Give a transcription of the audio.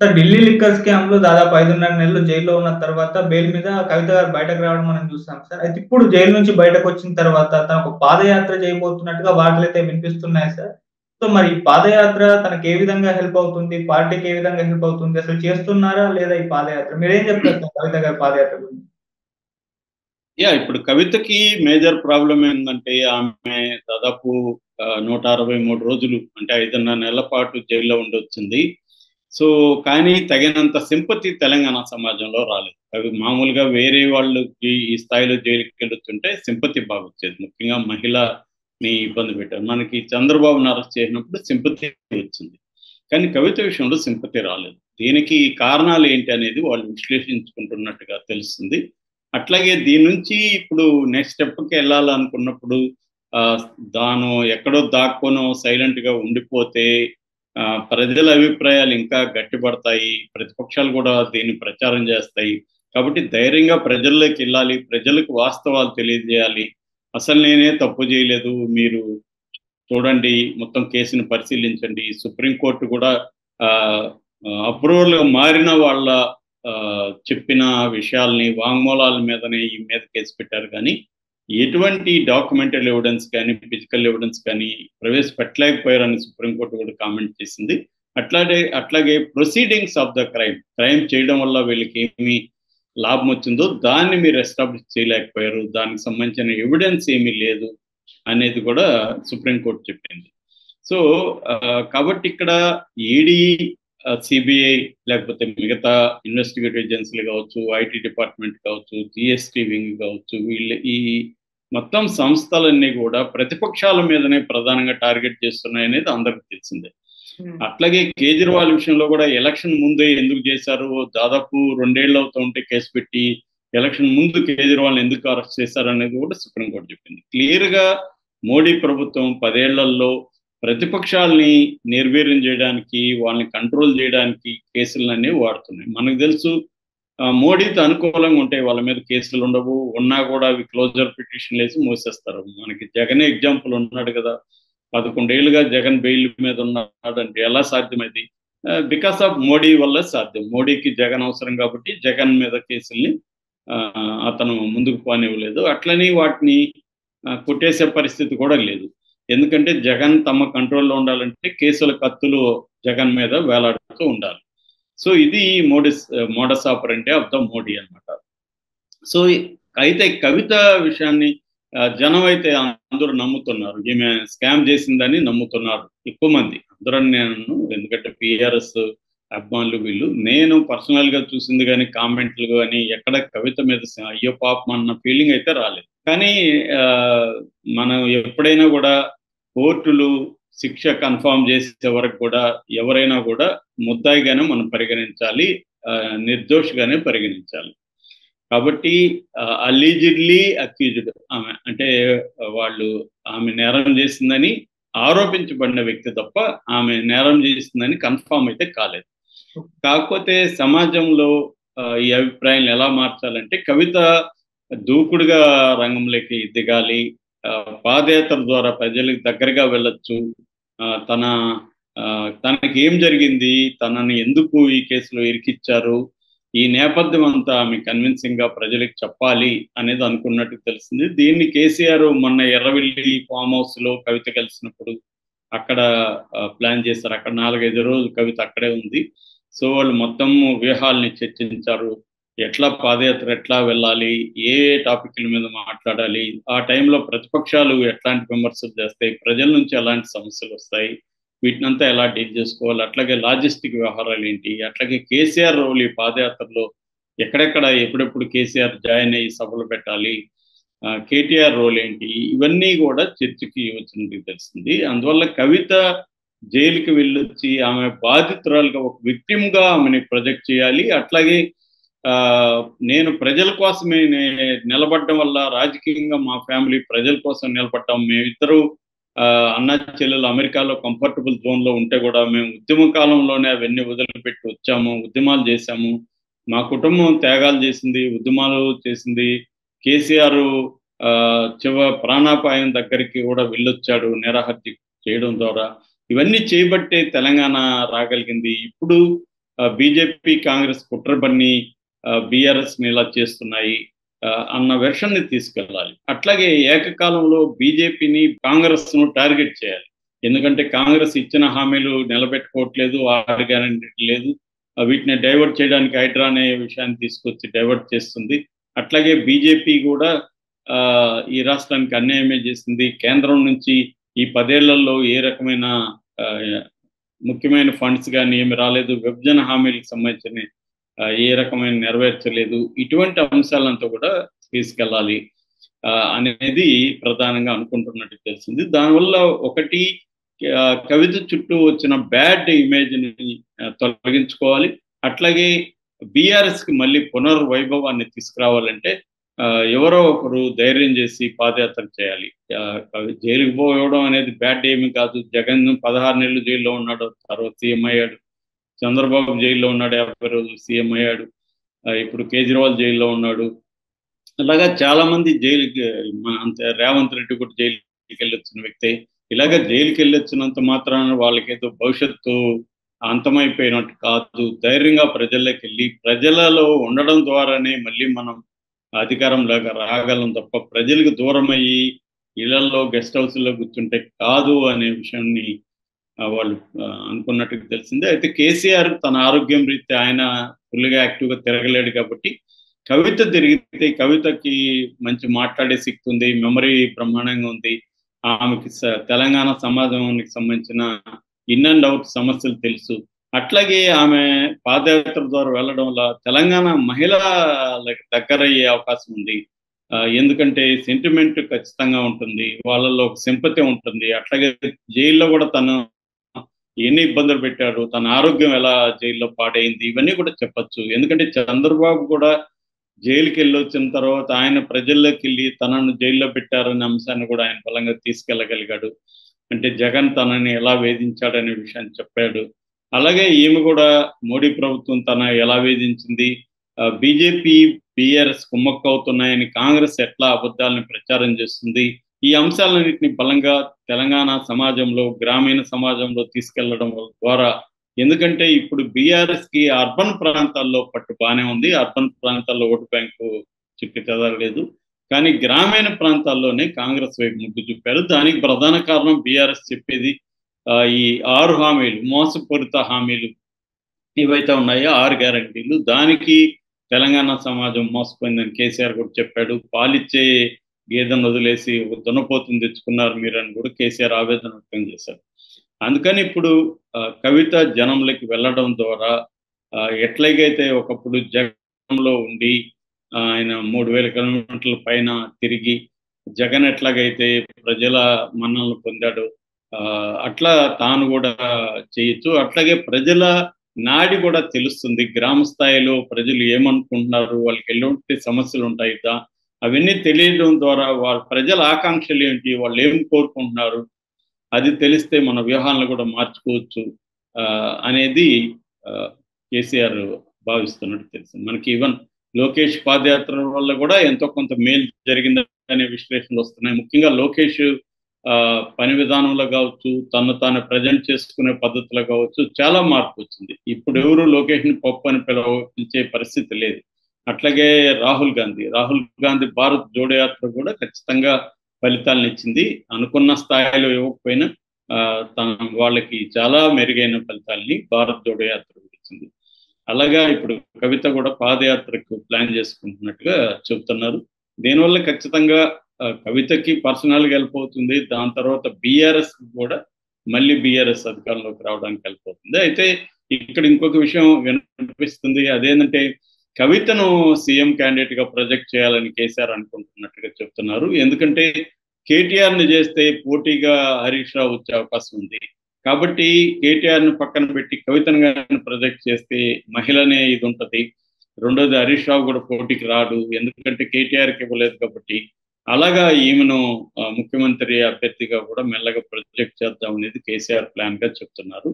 Sir Delhi liquor స్కామ్‌లో దాదాపు 5.5 నెలలు జైల్‌లో ఉన్న తర్వాత బెయిల్ మీద కవిత గారు బయటకు రావడం మనం చూసాం సార్. అయితే ఇప్పుడు జైలు నుంచి బయటకొచ్చిన తర్వాత తను ఒక పాదయాత్ర చేయబోతున్నట్టుగా వార్తలైతే వినిపిస్తున్నాయి సార్. సో, మరి ఈ పాదయాత్ర తనకి ఏ విధంగా హెల్ప్ అవుతుంది? పార్టీకి ఏ విధంగా హెల్ప్ అవుతుంది? అసలు చేస్తున్నారా లేదా ఈ పాదయాత్ర? మీరేం చెప్తారు సార్ కవిత గారి పాదయాత్ర గురించి? ఇప్పుడు కవితకి మేజర్ ప్రాబ్లమ్ ఏందంటే, ఆమె దాదాపు 163 రోజులు అంటే 5.5 నెలల పాటు జైల్లో ఉండొచ్చింది. సో, కానీ తగినంత సింపతి తెలంగాణ సమాజంలో రాలేదు. అవి మామూలుగా వేరే వాళ్ళకి ఈ స్థాయిలో జైలుకెళ్ళొచ్చుంటే సింపతి బాగొచ్చేది. ముఖ్యంగా మహిళని ఇబ్బంది పెట్టారు. మనకి చంద్రబాబుని అరెస్ట్ చేసినప్పుడు సింపతి వచ్చింది. కానీ కవిత విషయంలో సింపతి రాలేదు. దీనికి కారణాలు ఏంటి అనేది వాళ్ళు విశ్లేషించుకుంటున్నట్టుగా తెలుస్తుంది. అట్లాగే దీని నుంచి ఇప్పుడు నెక్స్ట్ స్టెప్‌కి ఎళ్ళాలనుకున్నప్పుడు ఆహ్, తాను ఎక్కడో దాక్కోనో సైలెంట్‌గా ఉండిపోతే ప్రజల అభిప్రాయాలు ఇంకా గట్టిపడతాయి. ప్రతిపక్షాలు కూడా దీన్ని ప్రచారం చేస్తాయి. కాబట్టి ధైర్యంగా ప్రజల్లోకెళ్ళాలి. ప్రజలకు వాస్తవాలు తెలియజేయాలి. అసలు నేనే తప్పు చేయలేదు. మీరు చూడండి, మొత్తం కేసుని పరిశీలించండి. సుప్రీంకోర్టు కూడా ఆహ్, అప్రూవల్‌గా మారిన వాళ్ళ చెప్పిన విషయాల్ని, వాంగ్మూలాల మీదనే ఈ మీద కేసు పెట్టారు కానీ, ఎటువంటి డాక్యుమెంటల్ ఎవిడెన్స్ కానీ, ఫిజికల్ ఎవిడెన్స్ కానీ ప్రవేశపెట్టలేకపోయారని సుప్రీంకోర్టు కూడా కామెంట్ చేసింది. అట్లాగే ప్రొసీడింగ్స్ ఆఫ్ ద క్రైమ్ చేయడం వల్ల వీళ్ళకేమి లాభం వచ్చిందో దాన్ని మీరు ఎస్టాబ్లిష్ చేయలేకపోయారు. దానికి సంబంధించిన ఎవిడెన్స్ ఏమీ లేదు అనేది కూడా సుప్రీంకోర్టు చెప్పింది. సో, కాబట్టి ఇక్కడ ఈడీ, సిబిఐ లేకపోతే మిగతా ఇన్వెస్టిగేటివ్ ఏజెన్సీలు కావచ్చు, ఐటీ డిపార్ట్మెంట్ కావచ్చు, జీఎస్టీ వింగ్ కావచ్చు, వీళ్ళు ఈ మొత్తం సంస్థలన్నీ కూడా ప్రతిపక్షాల మీదనే ప్రధానంగా టార్గెట్ చేస్తున్నాయనేది అందరికి తెలిసిందే. హ్మ్. అట్లాగే కేజ్రీవాల్ విషయంలో కూడా ఎలక్షన్ ముందే ఎందుకు చేశారు? దాదాపు 2 ఏళ్ళు అవుతూ ఉంటే కేసు పెట్టి ఎలక్షన్ ముందు కేజ్రీవాల్‌ని ఎందుకు అరెస్ట్ చేశారనేది కూడా సుప్రీంకోర్టు చెప్పింది. క్లియర్‌గా మోడీ ప్రభుత్వం 10 ఏళ్లలో ప్రతిపక్షాల్ని నిర్వీర్యం చేయడానికి, వాళ్ళని కంట్రోల్ చేయడానికి కేసులన్నీ వాడుతున్నాయి. మనకు తెలుసు మోడీతో అనుకూలంగా ఉంటే వాళ్ళ మీద కేసులు ఉండవు. ఉన్నా కూడా అవి క్లోజర్ పిటిషన్‌లేసి మూసేస్తారు. మనకి జగనే ఎగ్జాంపుల్ ఉన్నాడు కదా! 11 ఏళ్లుగా జగన్ బెయిల్ మీద ఉన్నాడంటే ఎలా సాధ్యమది? బికాస్ ఆఫ్ మోడీ వల్ల సాధ్యం. మోడీకి జగన్ అవసరం కాబట్టి జగన్ మీద కేసుల్ని అతను ముందుకు పోనివ్వలేదు. అట్లని వాటిని కొట్టేసే పరిస్థితి కూడా లేదు. ఎందుకంటే జగన్ తమ కంట్రోల్‌లో ఉండాలంటే కేసుల కత్తులు జగన్ మీద వేలాడుతూ ఉండాలి. సో, ఇది మోడస్ ఆపరెండి ఆఫ్ ద మోడీ అన్నమాట. సో, అయితే కవిత విషయాన్ని జనం అయితే అందరూ నమ్ముతున్నారు. ఈమె స్కామ్ చేసిందని నమ్ముతున్నారు ఎక్కువ మంది. అందరని నేను ఎందుకంటే టీఆర్ఎస్ అభిమానులు వీళ్ళు. నేను పర్సనల్‌గా చూసింది గాని, కామెంట్‌లు గాని ఎక్కడ కవిత మీద అయ్యో పాపం అన్న ఫీలింగ్ అయితే రాలేదు. కానీ ఆహ్, మనం ఎప్పుడైనా కూడా కోర్టులు శిక్ష కన్ఫర్మ్ చేసే వరకు కూడా ఎవరైనా కూడా ముద్దాయిగానే మనం పరిగణించాలి. నిర్దోషిగానే పరిగణించాలి. కాబట్టి అలిజిడ్‌లీ అక్యూజ్డ్ ఆమె. అంటే వాళ్ళు ఆమె నేరం చేసిందని ఆరోపించబడిన వ్యక్తి తప్ప, ఆమె నేరం చేసిందని కన్ఫర్మ్ అయితే కాలేదు. కాకపోతే సమాజంలో ఈ అభిప్రాయాలను ఎలా మార్చాలంటే, కవిత దూకుడుగా రంగంలోకి దిగాలి. పాదయాత్ర ద్వారా ప్రజలకు దగ్గరగా వెళ్ళొచ్చు. తన తనకేం జరిగింది? తనని ఎందుకు ఈ కేసులో ఇరికిచ్చారు? ఈ నేపథ్యం అంతా ఆమె కన్విన్సింగ్‌గా ప్రజలకి చెప్పాలి అనేది అనుకున్నట్టు తెలిసింది. దీన్ని కేసీఆర్ మొన్న ఎర్రవెల్లి ఫార్మ్ హౌస్‌లో కవిత కలిసినప్పుడు అక్కడ ప్లాన్ చేశారు. అక్కడ 4, 5 రోజులు కవిత అక్కడే ఉంది. సో, వాళ్ళు మొత్తం వ్యూహాల్ని చర్చించారు. పాదయాత్ర ఎట్లా వెళ్ళాలి? ఏ ఏ టాపిక్‌ల మీద మాట్లాడాలి? ఆ టైంలో ప్రతిపక్షాలు ఎట్లాంటి విమర్శలు చేస్తాయి? ప్రజల నుంచి ఎలాంటి సమస్యలొస్తాయి? వీటినంతా ఎలా డీల్ చేసుకోవాలి? అట్లాగే లాజిస్టిక్ వ్యవహారాలేంటి? అట్లాగే కేసీఆర్ రోల్ ఈ పాదయాత్రలో ఎక్కడెక్కడ ఎప్పుడెప్పుడు కేసీఆర్ జాయిన్ అయ్యి సభలు పెట్టాలి? కేటీఆర్ రోల్ ఏంటి? ఇవన్నీ కూడా చర్చకి వచ్చినట్టు తెలిసింది. అందువల్ల కవిత జైలుకి వెళ్ళొచ్చి ఆమె బాధితురాలుగా ఒక విక్టిమ్‌గా ఆమెని ప్రొజెక్ట్ చేయాలి. అట్లాగే నేను ప్రజల కోసమే నిలబడడం వల్ల రాజకీయంగా మా ఫ్యామిలీ ప్రజల కోసం నిలబడ్డాం. మేమిద్దరూ అన్నా చెల్లెలు అమెరికాలో కంఫర్టబుల్ జోన్‌లో ఉంటే కూడా మేము ఉద్యమ కాలంలోనే అవన్నీ వదిలిపెట్టి వచ్చాము. ఉద్యమాలు చేశాము. మా కుటుంబం త్యాగాలు చేసింది. ఉద్యమాలు చేసింది. కేసీఆర్ ప్రాణాపాయం దగ్గరికి కూడా వెళ్ళొచ్చాడు నిరాహత్య చేయడం ద్వారా. ఇవన్నీ చేయబట్టే తెలంగాణ రాగలిగింది. ఇప్పుడు బీజేపీ కాంగ్రెస్ కుట్ర పన్ని బీఆర్ఎస్ ని ఇలా చేస్తున్నాయి అన్న వెర్షన్ ని తీసుకెళ్ళాలి. అట్లాగే ఏకకాలంలో బీజేపీని కాంగ్రెస్ ను టార్గెట్ చేయాలి. ఎందుకంటే కాంగ్రెస్ ఇచ్చిన హామీలు నిలబెట్టుకోవట్లేదు, 6 గ్యారెంటీ లేదు, వీటిని డైవర్ట్ చేయడానికి హైడ్రా అనే విషయాన్ని తీసుకొచ్చి డైవర్ట్ చేస్తుంది. అట్లాగే బీజేపీ కూడా ఈ రాష్ట్రానికి అన్యాయమే చేసింది. కేంద్రం నుంచి ఈ 10 ఏళ్లలో ఏ రకమైన ముఖ్యమైన ఫండ్స్ కానీ ఏమి రాలేదు, విభజన హామీలకు సంబంధించిన ఏ రకమైన నెరవేర్చలేదు. ఇటువంటి అంశాలంతా కూడా తీసుకెళ్ళాలి అనేది ప్రధానంగా అనుకుంటున్నట్టు తెలిసింది. దానివల్ల ఒకటి కవిత చుట్టూ వచ్చిన బ్యాడ్ ఇమేజ్ ని తొలగించుకోవాలి. అట్లాగే బీఆర్ఎస్ కి మళ్ళీ పునర్వైభవాన్ని తీసుకురావాలంటే ఎవరో ఒకరు ధైర్యం చేసి పాదయాత్ర చేయాలి. జైలుకి పోవడం అనేది బ్యాడ్ ఏమి కాదు. జగన్ 16 నెలలు జైల్లో ఉన్నాడు, తర్వాత సీఎం అయ్యాడు. చంద్రబాబు జైల్లో ఉన్నాడు, 50 రోజులు సీఎం అయ్యాడు. ఇప్పుడు కేజ్రీవాల్ జైల్లో ఉన్నాడు. అలాగా చాలా మంది జైలుకి, అంతే రేవంత్ రెడ్డి కూడా జైలుకి వెళ్ళొచ్చిన వ్యక్తే. ఇలాగ జైలుకి వెళ్ళొచ్చినంత మాత్రాన వాళ్ళకేదో భవిష్యత్తు అంతమైపోయినట్టు కాదు. ధైర్యంగా ప్రజల్లోకి వెళ్ళి ప్రజలలో ఉండడం ద్వారానే మళ్ళీ మనం అధికారంలోకి రాగలం తప్ప ప్రజలకు దూరం అయ్యి ఇళ్లలో గెస్ట్ హౌస్లో కూర్చుంటే కాదు అనే విషయాన్ని వాళ్ళు అనుకున్నట్టుగా తెలిసిందే. అయితే కేసీఆర్ తన ఆరోగ్యం రీత్యా ఆయన ఫుల్గా యాక్టివ్గా తిరగలేడు కాబట్టి కవిత తిరిగితే కవితకి మంచి మాట్లాడే శక్తి ఉంది, మెమరీ బ్రహ్మాండంగా ఉంది. ఆమెకి తెలంగాణ సమాజానికి సంబంధించిన ఇన్ అండ్ అవుట్ సమస్యలు తెలుసు. అట్లాగే ఆమె పాదయాత్ర ద్వారా వెళ్ళడం వల్ల తెలంగాణ మహిళలకు దగ్గరయ్యే అవకాశం ఉంది. ఎందుకంటే సెంటిమెంట్ ఖచ్చితంగా ఉంటుంది, వాళ్ళలో ఒక సింపతి ఉంటుంది. అట్లాగే జైల్లో కూడా తను ఎన్ని ఇబ్బందులు పెట్టాడు, తన ఆరోగ్యం ఎలా జైల్లో పాడైంది, ఇవన్నీ కూడా చెప్పచ్చు. ఎందుకంటే చంద్రబాబు కూడా జైలుకి వెళ్ళి వచ్చిన తర్వాత ఆయన ప్రజల్లోకి వెళ్ళి తనను జైల్లో పెట్టారనే అంశాన్ని కూడా ఆయన బలంగా తీసుకెళ్ళగలిగాడు. అంటే జగన్ తనని ఎలా వేధించాడనే విషయాన్ని చెప్పాడు. అలాగే ఈమె కూడా మోడీ ప్రభుత్వం తన ఎలా వేధించింది, బీజేపీ బీఆర్ఎస్ కుమ్మక్కు అవుతున్నాయని కాంగ్రెస్ ఎట్లా అబద్ధాలను ప్రచారం చేస్తుంది, ఈ అంశాలన్నింటినీ బలంగా తెలంగాణ సమాజంలో, గ్రామీణ సమాజంలో తీసుకెళ్లడం ద్వారా, ఎందుకంటే ఇప్పుడు బీఆర్ఎస్ కి అర్బన్ ప్రాంతాల్లో పట్టు బాగానే ఉంది, అర్బన్ ప్రాంతాల్లో ఓటు బ్యాంకు చుట్టూ చెదరలేదు, కానీ గ్రామీణ ప్రాంతాల్లోనే కాంగ్రెస్ వైపు మొగ్గు చూపారు. దానికి ప్రధాన కారణం బీఆర్ఎస్ చెప్పేది ఈ 6 హామీలు, మోసపూరిత హామీలు ఏవైతే ఉన్నాయో 6 గ్యారంటీలు, దానికి తెలంగాణ సమాజం మోసపోయిందని కేసీఆర్ కూడా చెప్పాడు. పాలిచ్చే గేదెను వదిలేసి దున్నపోతుని తెచ్చుకున్నారు మీరు అని కూడా కేసీఆర్ ఆవేదన వ్యక్తం చేశారు. అందుకని ఇప్పుడు కవిత జనంలోకి వెళ్ళడం ద్వారా ఎట్లాగైతే ఒకప్పుడు జగన్లో ఉండి ఆయన 3000 కిలోమీటర్ల పైన తిరిగి జగన్ ఎట్లాగైతే ప్రజల మన్నలను పొందాడో అట్లా తాను కూడా చేయొచ్చు. అట్లాగే ప్రజల నాడి కూడా తెలుస్తుంది. గ్రామ స్థాయిలో ప్రజలు ఏమనుకుంటున్నారు, వాళ్ళకి ఎలాంటి సమస్యలు ఉంటాయి, అవన్నీ తెలియడం ద్వారా వాళ్ళ ప్రజల ఆకాంక్షలు ఏంటి, వాళ్ళు ఏం కోరుకుంటున్నారు, అది తెలిస్తే మన వ్యూహాలను కూడా మార్చుకోవచ్చు అనేది కేసీఆర్ భావిస్తున్నట్టు తెలిసింది. మనకి ఈవెన్ లోకేష్ పాదయాత్ర వల్ల కూడా ఎంతో కొంత మేలు జరిగిందనే విశ్లేషణలు వస్తున్నాయి. ముఖ్యంగా లోకేష్ పని విధానంలో కావచ్చు, తను తాను ప్రజెంట్ చేసుకునే పద్ధతిలో కావచ్చు చాలా మార్పు వచ్చింది. ఇప్పుడు ఎవరు లోకేష్ ని పప్పు అని పిలిచే పరిస్థితి లేదు. అట్లాగే రాహుల్ గాంధీ భారత్ జోడో యాత్ర కూడా ఖచ్చితంగా ఫలితాలను ఇచ్చింది. అనుకున్న స్థాయిలో ఇవ్వకపోయినా వాళ్ళకి చాలా మెరుగైన ఫలితాలని భారత్ జోడో యాత్ర ఇచ్చింది. అలాగా ఇప్పుడు కవిత కూడా పాదయాత్రకు ప్లాన్ చేసుకుంటున్నట్టుగా చెబుతున్నారు. దీనివల్ల ఖచ్చితంగా కవితకి పర్సనల్ గా హెల్ప్ అవుతుంది. దాని తర్వాత బీఆర్ఎస్ కూడా మళ్ళీ బీఆర్ఎస్ అధికారంలోకి రావడానికి హెల్ప్ అవుతుంది. అయితే ఇక్కడ ఇంకొక విషయం వినిపిస్తుంది, అదేంటంటే కవితను సీఎం క్యాండిడేట్ గా ప్రొజెక్ట్ చేయాలని కేసీఆర్ అనుకుంటున్నట్టుగా చెప్తున్నారు. ఎందుకంటే కేటీఆర్ ని చేస్తే పోటీగా హరీష్ రావు వచ్చే అవకాశం ఉంది. కాబట్టి కేటీఆర్ ని పక్కన పెట్టి కవితను గారిని ప్రొజెక్ట్ చేస్తే మహిళనే ఇది ఉంటది. రెండోది హరీష్ రావు కూడా పోటీకి రాడు, ఎందుకంటే కేటీఆర్కి ఇవ్వలేదు కాబట్టి. అలాగా ఈమెను ముఖ్యమంత్రి అభ్యర్థిగా కూడా మెల్లగా ప్రొజెక్ట్ చేద్దాం అనేది కేసీఆర్ ప్లాన్ గా చెప్తున్నారు.